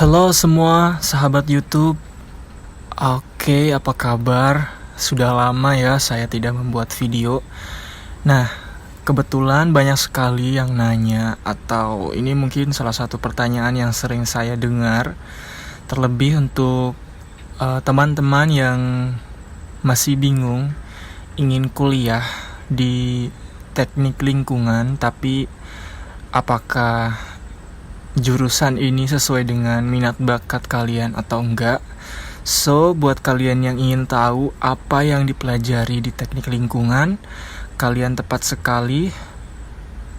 Halo semua sahabat YouTube. Oke, apa kabar? Sudah lama ya saya tidak membuat video. Nah, kebetulan banyak sekali yang nanya, atau ini mungkin salah satu pertanyaan yang sering saya dengar, terlebih untuk teman-teman yang masih bingung ingin kuliah di teknik lingkungan, tapi apakah jurusan ini sesuai dengan minat bakat kalian atau enggak. So, buat kalian yang ingin tahu apa yang dipelajari di teknik lingkungan, kalian tepat sekali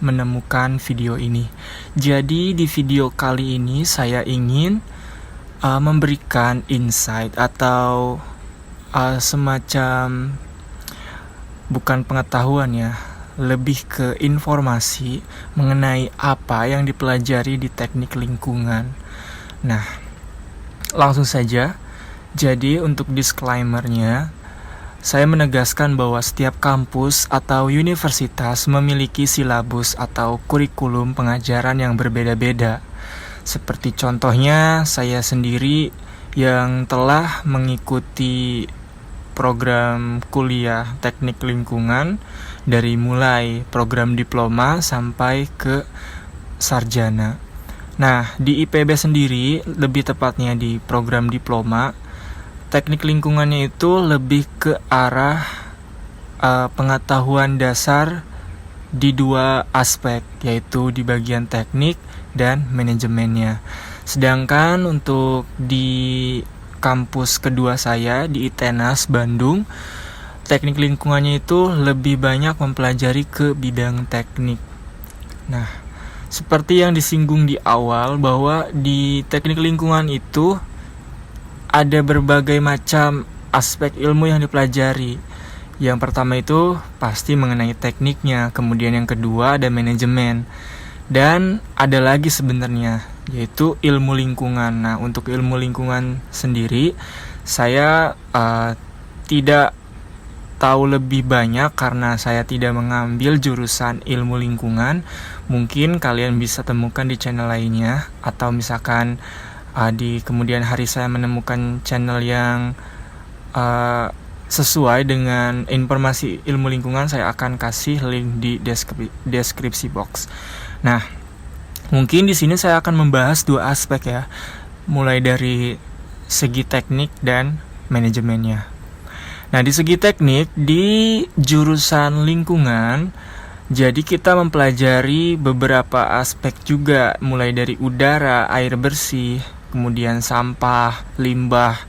menemukan video ini. Jadi di video kali ini saya ingin memberikan insight atau semacam, bukan pengetahuan ya, lebih ke informasi mengenai apa yang dipelajari di teknik lingkungan. Nah, langsung saja. Jadi untuk disclaimer-nya, saya menegaskan bahwa setiap kampus atau universitas memiliki silabus atau kurikulum pengajaran yang berbeda-beda. Seperti contohnya, saya sendiri yang telah mengikuti program kuliah teknik lingkungan dari mulai program diploma sampai ke sarjana. Nah, di IPB sendiri, lebih tepatnya di program diploma, teknik lingkungannya itu lebih ke arah pengetahuan dasar di dua aspek, yaitu di bagian teknik dan manajemennya. Sedangkan untuk di kampus kedua saya di ITENAS Bandung, teknik lingkungannya itu lebih banyak mempelajari ke bidang teknik. Nah, seperti yang disinggung di awal, bahwa di teknik lingkungan itu ada berbagai macam aspek ilmu yang dipelajari. Yang pertama itu pasti mengenai tekniknya, kemudian yang kedua ada manajemen, dan ada lagi sebenarnya, yaitu ilmu lingkungan. Nah, untuk ilmu lingkungan sendiri, saya tidak tahu lebih banyak karena saya tidak mengambil jurusan ilmu lingkungan. Mungkin kalian bisa temukan di channel lainnya, atau misalkan di kemudian hari saya menemukan channel yang sesuai dengan informasi ilmu lingkungan, saya akan kasih link di deskripsi box. Nah, mungkin di sini saya akan membahas dua aspek ya, mulai dari segi teknik dan manajemennya. Nah, di segi teknik, di jurusan lingkungan, jadi kita mempelajari beberapa aspek juga, mulai dari udara, air bersih, kemudian sampah, limbah,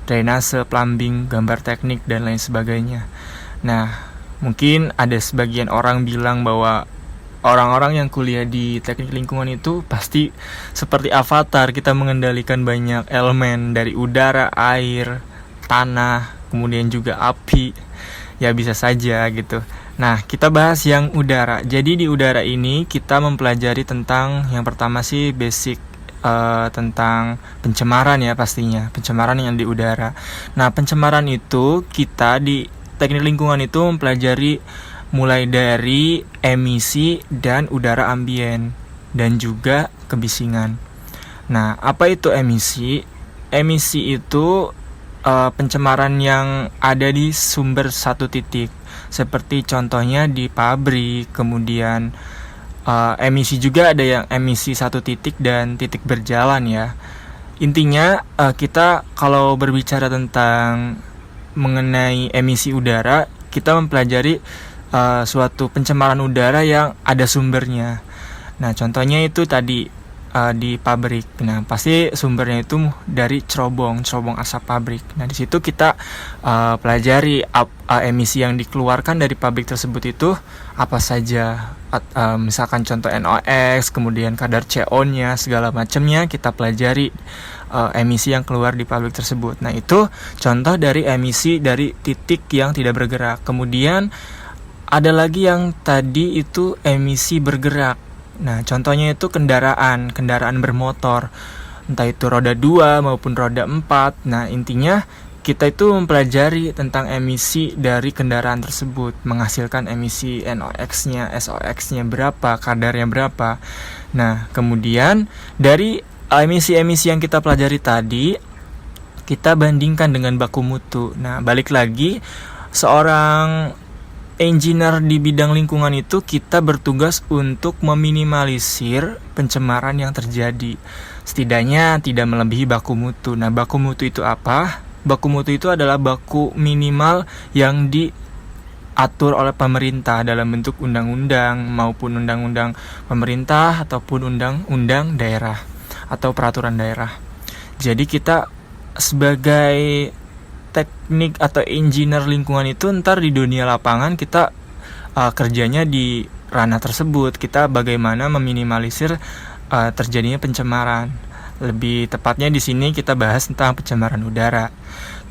drainase, plumbing, gambar teknik, dan lain sebagainya. Nah, mungkin ada sebagian orang bilang bahwa orang-orang yang kuliah di teknik lingkungan itu pasti seperti avatar, kita mengendalikan banyak elemen dari udara, air, tanah, kemudian juga api. Ya bisa saja gitu. Nah, kita bahas yang udara. Jadi di udara ini kita mempelajari tentang, yang pertama sih basic tentang pencemaran ya, pastinya pencemaran yang di udara. Nah, pencemaran itu kita di teknik lingkungan itu mempelajari mulai dari emisi dan udara ambien, dan juga kebisingan. Nah, apa itu emisi? Emisi itu pencemaran yang ada di sumber satu titik, seperti contohnya di pabrik. Kemudian emisi juga ada yang emisi satu titik dan titik berjalan ya. Intinya kita kalau berbicara tentang mengenai emisi udara, kita mempelajari suatu pencemaran udara yang ada sumbernya. Nah, contohnya itu tadi di pabrik. Nah, pasti sumbernya itu dari cerobong asap pabrik. Nah, di situ kita pelajari emisi yang dikeluarkan dari pabrik tersebut itu apa saja. Misalkan contoh NOx, kemudian kadar CO-nya, segala macamnya kita pelajari emisi yang keluar di pabrik tersebut. Nah, itu contoh dari emisi dari titik yang tidak bergerak. Kemudian ada lagi yang tadi itu emisi bergerak. Nah, contohnya itu kendaraan bermotor, entah itu roda 2 maupun roda 4. Nah, intinya kita itu mempelajari tentang emisi dari kendaraan tersebut, menghasilkan emisi NOx-nya, SOx-nya berapa, kadarnya berapa. Nah, kemudian dari emisi-emisi yang kita pelajari tadi, kita bandingkan dengan baku mutu. Nah, balik lagi, seorang engineer di bidang lingkungan itu kita bertugas untuk meminimalisir pencemaran yang terjadi. Setidaknya tidak melebihi baku mutu. Nah, baku mutu itu apa? Baku mutu itu adalah baku minimal yang diatur oleh pemerintah dalam bentuk undang-undang maupun undang-undang pemerintah ataupun undang-undang daerah atau peraturan daerah. Jadi kita sebagai teknik atau engineer lingkungan itu ntar di dunia lapangan kita kerjanya di ranah tersebut. Kita bagaimana meminimalisir terjadinya pencemaran. Lebih tepatnya di sini kita bahas tentang pencemaran udara.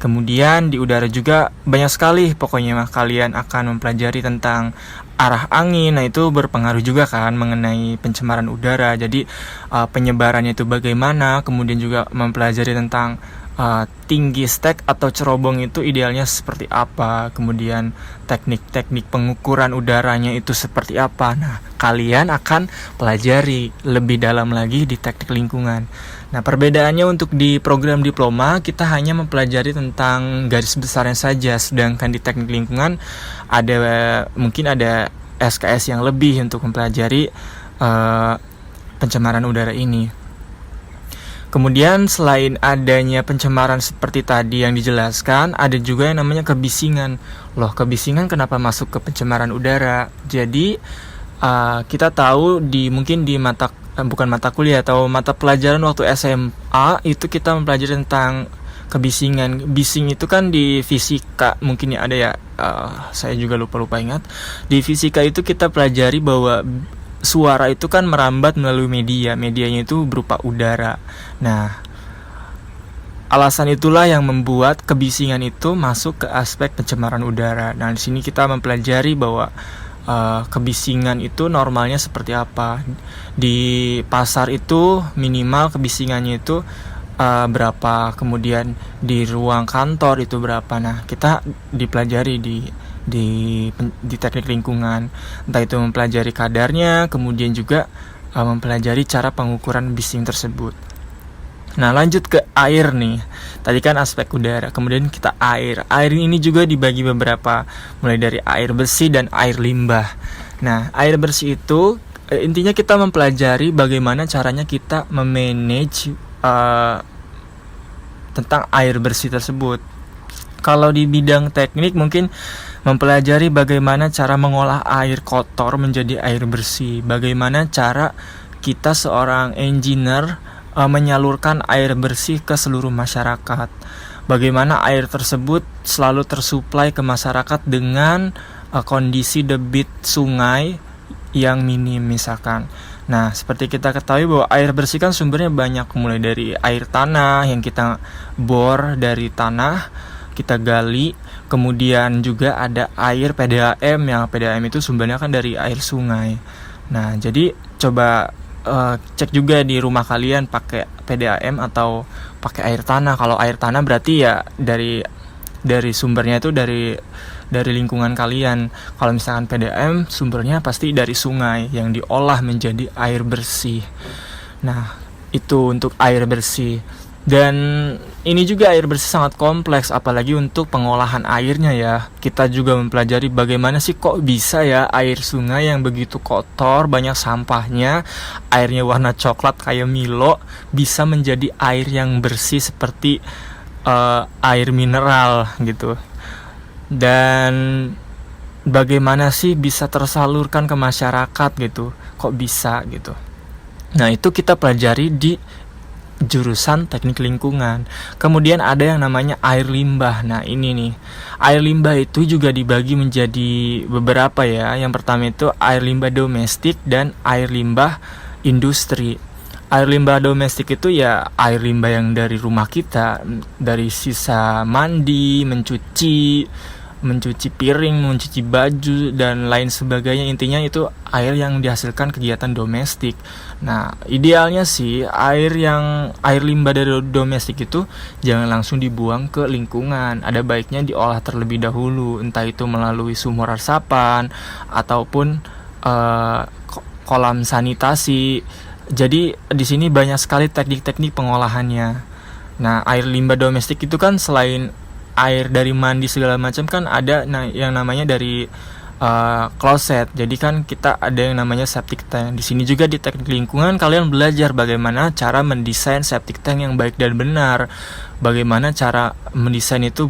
Kemudian di udara juga banyak sekali, pokoknya kalian akan mempelajari tentang arah angin. Nah, itu berpengaruh juga kan mengenai pencemaran udara. Jadi penyebarannya itu bagaimana, kemudian juga mempelajari tentang tinggi stek atau cerobong itu idealnya seperti apa, kemudian teknik-teknik pengukuran udaranya itu seperti apa. Nah, kalian akan pelajari lebih dalam lagi di teknik lingkungan. Nah, perbedaannya untuk di program diploma kita hanya mempelajari tentang garis besarnya saja, sedangkan di teknik lingkungan mungkin ada SKS yang lebih untuk mempelajari pencemaran udara ini. Kemudian selain adanya pencemaran seperti tadi yang dijelaskan, ada juga yang namanya kebisingan. Loh, kebisingan kenapa masuk ke pencemaran udara? Jadi kita tahu mungkin di bukan mata kuliah atau mata pelajaran waktu SMA itu kita mempelajari tentang kebisingan. Bising itu kan di fisika mungkin ya ada ya. Saya juga lupa ingat. Di fisika itu kita pelajari bahwa suara itu kan merambat melalui medianya itu berupa udara. Nah, alasan itulah yang membuat kebisingan itu masuk ke aspek pencemaran udara. Nah, di sini kita mempelajari bahwa kebisingan itu normalnya seperti apa. Di pasar itu minimal kebisingannya itu berapa, kemudian di ruang kantor itu berapa. Nah, kita dipelajari di teknik lingkungan, entah itu mempelajari kadarnya, kemudian juga mempelajari cara pengukuran bising tersebut. Nah, lanjut ke air nih. Tadi kan aspek udara, kemudian kita air. Air ini juga dibagi beberapa, mulai dari air bersih dan air limbah. Nah, air bersih itu intinya kita mempelajari bagaimana caranya kita memanage tentang air bersih tersebut. Kalau di bidang teknik mungkin mempelajari bagaimana cara mengolah air kotor menjadi air bersih, bagaimana cara kita seorang engineer menyalurkan air bersih ke seluruh masyarakat, bagaimana air tersebut selalu tersuplai ke masyarakat dengan kondisi debit sungai yang minim misalkan. Nah, seperti kita ketahui bahwa air bersih kan sumbernya banyak, mulai dari air tanah yang kita bor dari tanah, kita gali, kemudian juga ada air PDAM, yang PDAM itu sumbernya kan dari air sungai. Nah, jadi coba cek juga di rumah kalian pakai PDAM atau pakai air tanah. Kalau air tanah berarti ya dari sumbernya itu dari lingkungan kalian. Kalau misalkan PDAM sumbernya pasti dari sungai yang diolah menjadi air bersih. Nah, itu untuk air bersih. Dan ini juga air bersih sangat kompleks, apalagi untuk pengolahan airnya ya. Kita juga mempelajari bagaimana sih kok bisa ya air sungai yang begitu kotor, banyak sampahnya, airnya warna coklat kayak Milo, bisa menjadi air yang bersih seperti air mineral gitu. Dan bagaimana sih bisa tersalurkan ke masyarakat gitu, kok bisa gitu. Nah, itu kita pelajari di jurusan teknik lingkungan. Kemudian ada yang namanya air limbah. Nah, ini nih, air limbah itu juga dibagi menjadi beberapa ya. Yang pertama itu air limbah domestik dan air limbah industri. Air limbah domestik itu ya air limbah yang dari rumah kita, dari sisa mandi, mencuci piring, mencuci baju dan lain sebagainya. Intinya itu air yang dihasilkan kegiatan domestik. Nah, idealnya sih air limbah dari domestik itu jangan langsung dibuang ke lingkungan. Ada baiknya diolah terlebih dahulu, entah itu melalui sumur resapan ataupun kolam sanitasi Jadi di sini banyak sekali teknik-teknik pengolahannya. Nah, air limbah domestik itu kan selain air dari mandi segala macam kan ada yang namanya dari kloset. Jadi kan kita ada yang namanya septic tank. Di sini juga di teknik lingkungan kalian belajar bagaimana cara mendesain septic tank yang baik dan benar. Bagaimana cara mendesain itu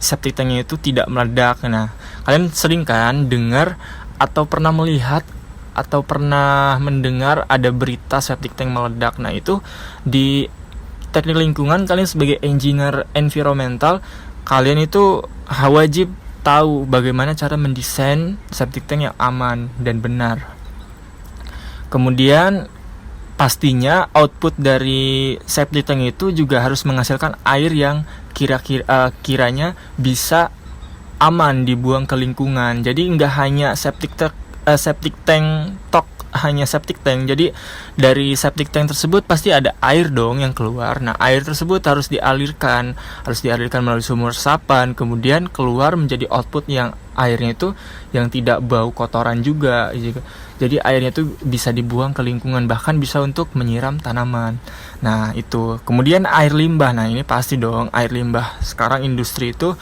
septic tanknya itu tidak meledak. Nah, kalian sering kan dengar atau pernah melihat atau pernah mendengar ada berita septic tank meledak. Nah, itu di teknik lingkungan kalian sebagai engineer environmental, kalian itu wajib tahu bagaimana cara mendesain septic tank yang aman dan benar. Kemudian pastinya output dari septic tank itu juga harus menghasilkan air yang kiranya bisa aman dibuang ke lingkungan. Jadi nggak hanya septic tank hanya septic tank. Jadi dari septic tank tersebut pasti ada air dong yang keluar. Nah, air tersebut harus dialirkan melalui sumur resapan, kemudian keluar menjadi output yang airnya itu yang tidak bau kotoran juga. Jadi airnya itu bisa dibuang ke lingkungan, bahkan bisa untuk menyiram tanaman. Nah, itu. Kemudian air limbah. Nah, ini pasti dong air limbah. Sekarang industri itu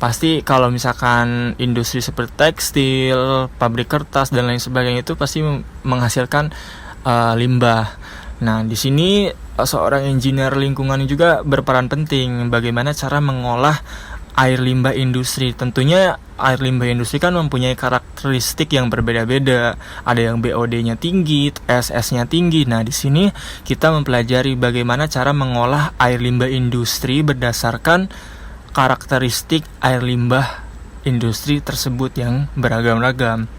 pasti kalau misalkan industri seperti tekstil, pabrik kertas dan lain sebagainya itu pasti menghasilkan limbah. Nah, di sini seorang engineer lingkungan juga berperan penting bagaimana cara mengolah air limbah industri. Tentunya air limbah industri kan mempunyai karakteristik yang berbeda-beda. Ada yang BOD-nya tinggi, TSS-nya tinggi. Nah, di sini kita mempelajari bagaimana cara mengolah air limbah industri berdasarkan karakteristik air limbah industri tersebut yang beragam-ragam.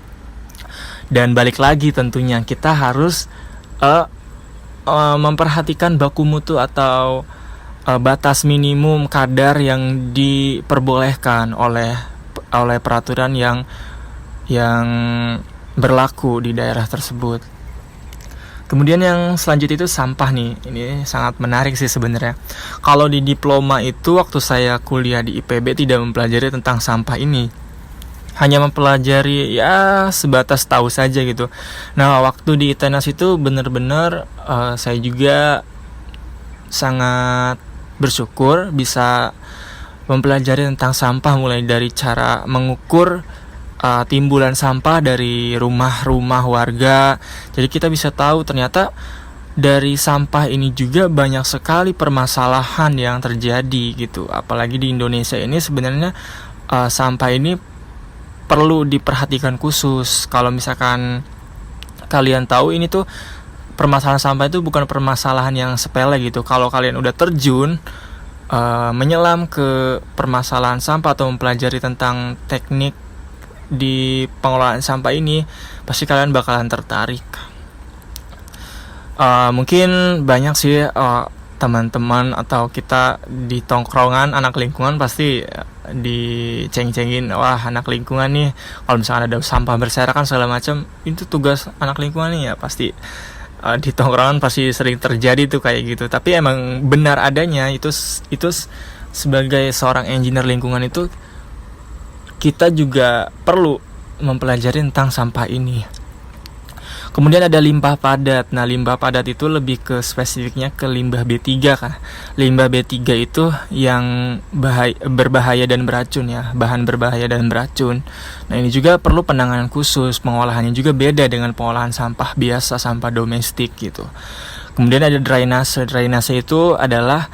Dan balik lagi tentunya kita harus memperhatikan baku mutu atau batas minimum kadar yang diperbolehkan oleh peraturan yang berlaku di daerah tersebut. Kemudian yang selanjutnya itu sampah nih. Ini sangat menarik sih sebenarnya. Kalau di diploma itu waktu saya kuliah di IPB tidak mempelajari tentang sampah ini. Hanya mempelajari ya sebatas tahu saja gitu. Nah, waktu di ITENAS itu benar-benar saya juga sangat bersyukur bisa mempelajari tentang sampah, mulai dari cara mengukur timbulan sampah dari rumah-rumah warga. Jadi kita bisa tahu ternyata dari sampah ini juga banyak sekali permasalahan yang terjadi gitu. Apalagi di Indonesia ini sebenarnya sampah ini perlu diperhatikan khusus. Kalau misalkan kalian tahu ini tuh permasalahan sampah itu bukan permasalahan yang sepele gitu. Kalau kalian udah terjun menyelam ke permasalahan sampah atau mempelajari tentang teknik di pengelolaan sampah ini, pasti kalian bakalan tertarik. Mungkin banyak sih teman-teman atau kita di tongkrongan anak lingkungan pasti diceng-cengin, wah anak lingkungan nih kalau misalkan ada sampah berserakan segala macam, itu tugas anak lingkungan nih ya. Pasti di tongkrongan pasti sering terjadi tuh kayak gitu. Tapi emang benar adanya itu sebagai seorang engineer lingkungan itu kita juga perlu mempelajari tentang sampah ini. Kemudian ada limbah padat. Nah, limbah padat itu lebih ke spesifiknya ke limbah B3 kan. Limbah B3 itu yang berbahaya dan beracun ya, bahan berbahaya dan beracun. Nah, ini juga perlu penanganan khusus. Pengolahannya juga beda dengan pengolahan sampah biasa, sampah domestik gitu. Kemudian ada drainase. Drainase itu adalah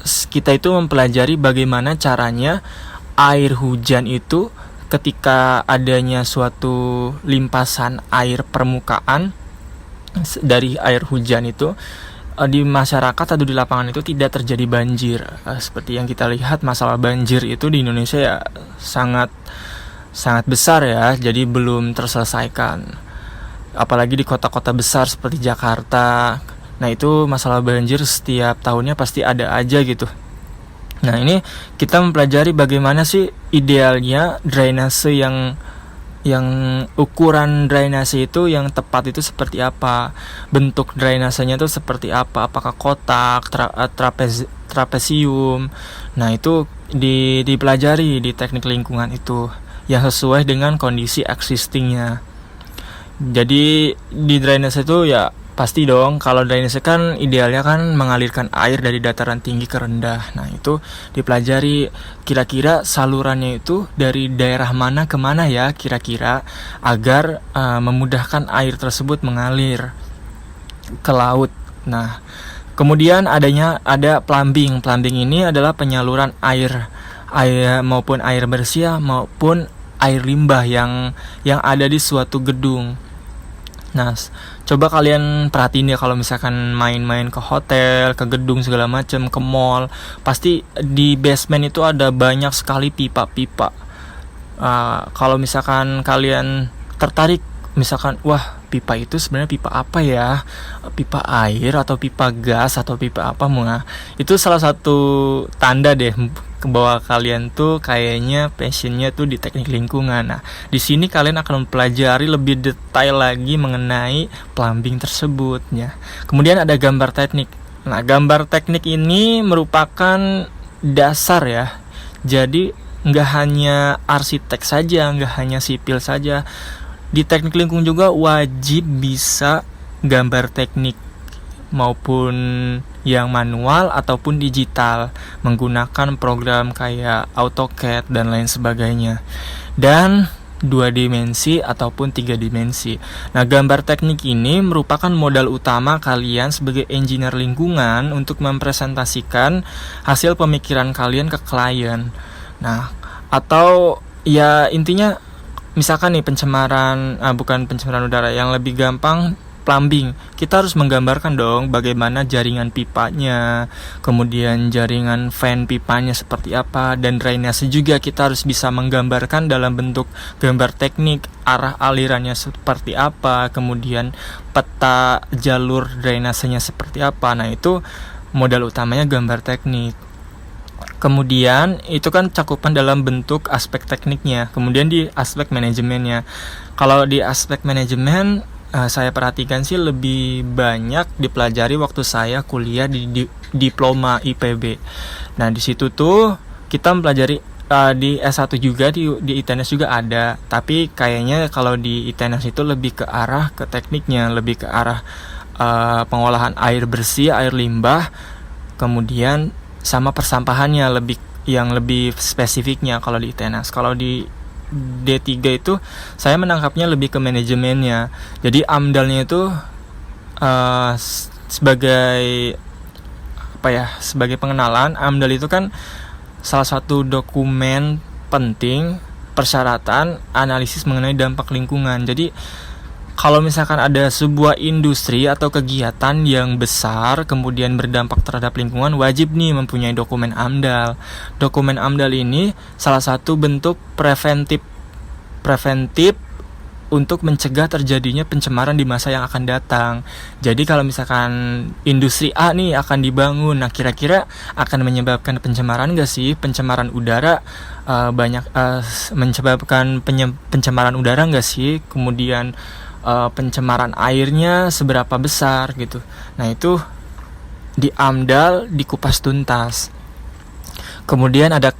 kita itu mempelajari bagaimana caranya air hujan itu ketika adanya suatu limpasan air permukaan dari air hujan itu di masyarakat atau di lapangan itu tidak terjadi banjir. Seperti yang kita lihat, masalah banjir itu di Indonesia ya sangat besar ya, jadi belum terselesaikan. Apalagi di kota-kota besar seperti Jakarta. Nah, itu masalah banjir setiap tahunnya pasti ada aja gitu. Nah, ini kita mempelajari bagaimana sih idealnya drainase yang ukuran drainase itu yang tepat itu seperti apa, bentuk drainasenya itu seperti apa, apakah kotak, trapesium. Nah, itu dipelajari di teknik lingkungan itu yang sesuai dengan kondisi existingnya. Jadi di drainase itu ya pasti dong, kalau drainase kan idealnya kan mengalirkan air dari dataran tinggi ke rendah. Nah itu dipelajari kira-kira salurannya itu dari daerah mana ke mana ya kira-kira, agar memudahkan air tersebut mengalir ke laut. Nah kemudian ada plumbing. Plumbing ini adalah penyaluran air maupun air bersih maupun air limbah yang ada di suatu gedung. Nah, coba kalian perhatiin ya, kalau misalkan main-main ke hotel, ke gedung segala macam, ke mall, pasti di basement itu ada banyak sekali pipa-pipa. Kalau misalkan kalian tertarik, misalkan, wah pipa itu sebenarnya pipa apa ya? Pipa air atau pipa gas atau pipa apa? Itu salah satu tanda deh bahwa kalian tuh kayaknya passionnya tuh di teknik lingkungan. Nah, di sini kalian akan mempelajari lebih detail lagi mengenai plumbing tersebut ya. Kemudian ada gambar teknik. Nah, gambar teknik ini merupakan dasar ya. Jadi nggak hanya arsitek saja, nggak hanya sipil saja. Di teknik lingkungan juga wajib bisa gambar teknik, maupun yang manual ataupun digital, menggunakan program kayak AutoCAD dan lain sebagainya, dan 2 dimensi ataupun 3 dimensi. Nah, gambar teknik ini merupakan modal utama kalian sebagai engineer lingkungan untuk mempresentasikan hasil pemikiran kalian ke klien. Nah, atau ya intinya misalkan nih bukan pencemaran udara, yang lebih gampang plumbing, kita harus menggambarkan dong bagaimana jaringan pipanya, kemudian jaringan fan pipanya seperti apa, dan drainase juga kita harus bisa menggambarkan dalam bentuk gambar teknik, arah alirannya seperti apa, kemudian peta jalur drainasenya seperti apa. Nah itu modal utamanya gambar teknik. Kemudian itu kan cakupan dalam bentuk aspek tekniknya. Kemudian di aspek manajemennya, kalau di aspek manajemen saya perhatikan sih lebih banyak dipelajari waktu saya kuliah di diploma IPB. Nah di situ tuh kita mempelajari di S1 juga, di ITNS juga ada. Tapi kayaknya kalau di ITNS itu lebih ke arah ke tekniknya, lebih ke arah pengolahan air bersih, air limbah, kemudian sama persampahannya, lebih spesifiknya kalau di ITNS. Kalau di D3 itu saya menangkapnya lebih ke manajemennya. Jadi AMDALnya itu sebagai sebagai pengenalan, AMDAL itu kan salah satu dokumen penting persyaratan analisis mengenai dampak lingkungan. Jadi kalau misalkan ada sebuah industri atau kegiatan yang besar kemudian berdampak terhadap lingkungan, wajib nih mempunyai dokumen AMDAL. Dokumen AMDAL ini salah satu bentuk preventif untuk mencegah terjadinya pencemaran di masa yang akan datang. Jadi kalau misalkan industri A nih akan dibangun, nah kira-kira akan menyebabkan pencemaran nggak sih? Pencemaran udara menyebabkan pencemaran udara nggak sih? Kemudian pencemaran airnya seberapa besar gitu. Nah itu di AMDAL dikupas tuntas. Kemudian ada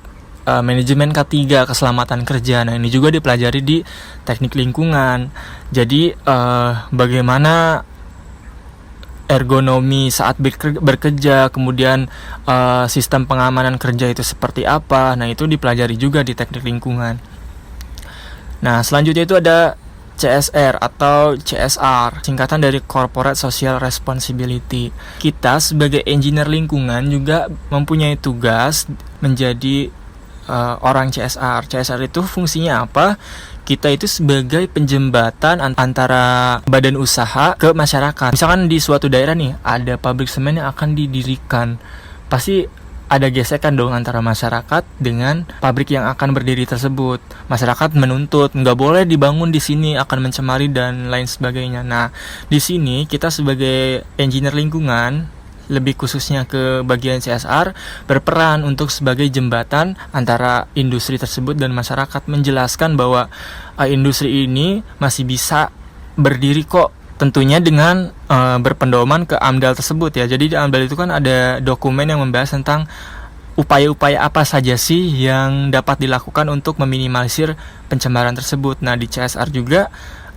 manajemen K3, keselamatan kerja. Nah ini juga dipelajari di teknik lingkungan. Jadi bagaimana ergonomi saat bekerja, kemudian sistem pengamanan kerja itu seperti apa. Nah itu dipelajari juga di teknik lingkungan. Nah selanjutnya itu ada CSR atau CSR, singkatan dari Corporate Social Responsibility. Kita sebagai engineer lingkungan juga mempunyai tugas menjadi orang CSR. CSR itu fungsinya apa? Kita itu sebagai penjembatan antara badan usaha ke masyarakat. Misalkan di suatu daerah nih ada pabrik semen yang akan didirikan, pasti ada gesekan dong antara masyarakat dengan pabrik yang akan berdiri tersebut. Masyarakat menuntut nggak boleh dibangun di sini, akan mencemari dan lain sebagainya. Nah, di sini kita sebagai engineer lingkungan, lebih khususnya ke bagian CSR, berperan untuk sebagai jembatan antara industri tersebut dan masyarakat, menjelaskan bahwa industri ini masih bisa berdiri kok. Tentunya dengan berpedoman ke AMDAL tersebut ya. Jadi di AMDAL itu kan ada dokumen yang membahas tentang upaya-upaya apa saja sih yang dapat dilakukan untuk meminimalisir pencemaran tersebut. Nah di CSR juga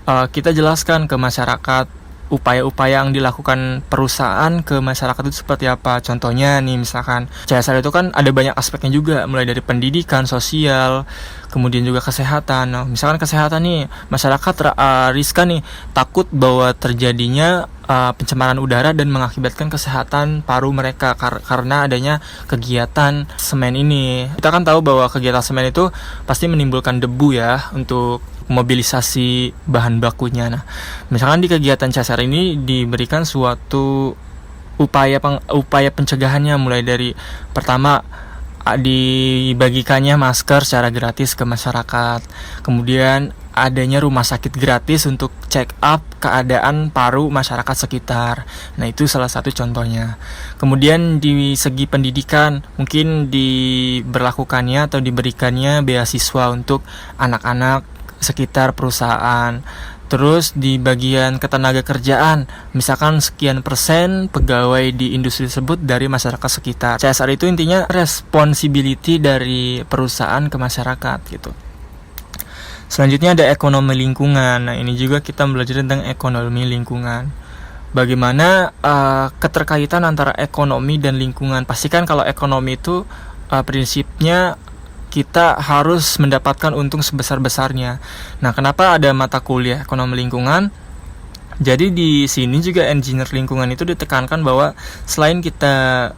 kita jelaskan ke masyarakat upaya-upaya yang dilakukan perusahaan ke masyarakat itu seperti apa. Contohnya nih, misalkan CSR itu kan ada banyak aspeknya juga, mulai dari pendidikan, sosial, kemudian juga kesehatan. Nah, misalkan kesehatan nih, masyarakat riskan nih, takut bahwa terjadinya pencemaran udara dan mengakibatkan kesehatan paru mereka karena adanya kegiatan semen ini. Kita kan tahu bahwa kegiatan semen itu pasti menimbulkan debu ya untuk mobilisasi bahan bakunya. Nah, misalkan di kegiatan CSR ini diberikan suatu upaya pencegahannya, mulai dari pertama dibagikannya masker secara gratis ke masyarakat, kemudian adanya rumah sakit gratis untuk check up keadaan paru masyarakat sekitar. Nah, itu salah satu contohnya. Kemudian di segi pendidikan, mungkin diberlakukannya atau diberikannya beasiswa untuk anak-anak sekitar perusahaan. Terus di bagian ketenaga kerjaan, misalkan sekian persen pegawai di industri tersebut dari masyarakat sekitar. CSR itu intinya responsibility dari perusahaan ke masyarakat gitu. Selanjutnya ada ekonomi lingkungan. Nah, ini juga kita belajar tentang ekonomi lingkungan. Bagaimana keterkaitan antara ekonomi dan lingkungan. Pastikan kalau ekonomi itu prinsipnya kita harus mendapatkan untung sebesar-besarnya. Nah, kenapa ada mata kuliah ekonomi lingkungan? Jadi di sini juga engineer lingkungan itu ditekankan bahwa selain kita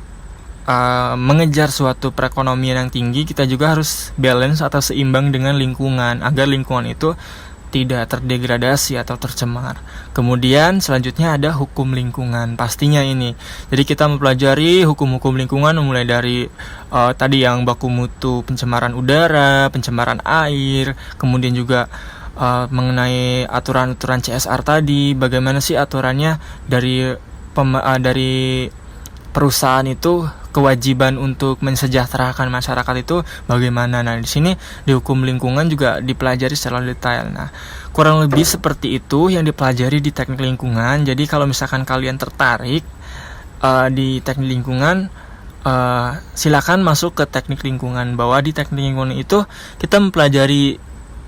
mengejar suatu perekonomian yang tinggi, kita juga harus balance atau seimbang dengan lingkungan agar lingkungan itu tidak terdegradasi atau tercemar. Kemudian selanjutnya ada hukum lingkungan, pastinya ini. Jadi kita mempelajari hukum-hukum lingkungan mulai dari tadi yang baku mutu pencemaran udara, pencemaran air, kemudian juga mengenai aturan-aturan CSR tadi, bagaimana sih aturannya dari perusahaan itu, kewajiban untuk mensejahterakan masyarakat itu bagaimana. Nah, di sini di hukum lingkungan juga dipelajari secara detail. Nah, kurang lebih seperti itu yang dipelajari di teknik lingkungan. Jadi kalau misalkan kalian tertarik di teknik lingkungan, silakan masuk ke teknik lingkungan. Bahwa di teknik lingkungan itu kita mempelajari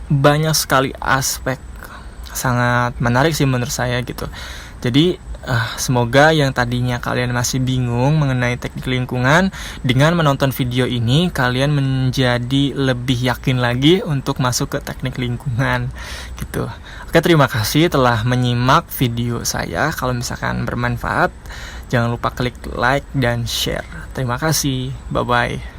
banyak sekali aspek, sangat menarik sih menurut saya gitu. Jadi semoga yang tadinya kalian masih bingung mengenai teknik lingkungan, dengan menonton video ini kalian menjadi lebih yakin lagi untuk masuk ke teknik lingkungan gitu. Oke, terima kasih telah menyimak video saya. Kalau misalkan bermanfaat, jangan lupa klik like dan share. Terima kasih, bye bye.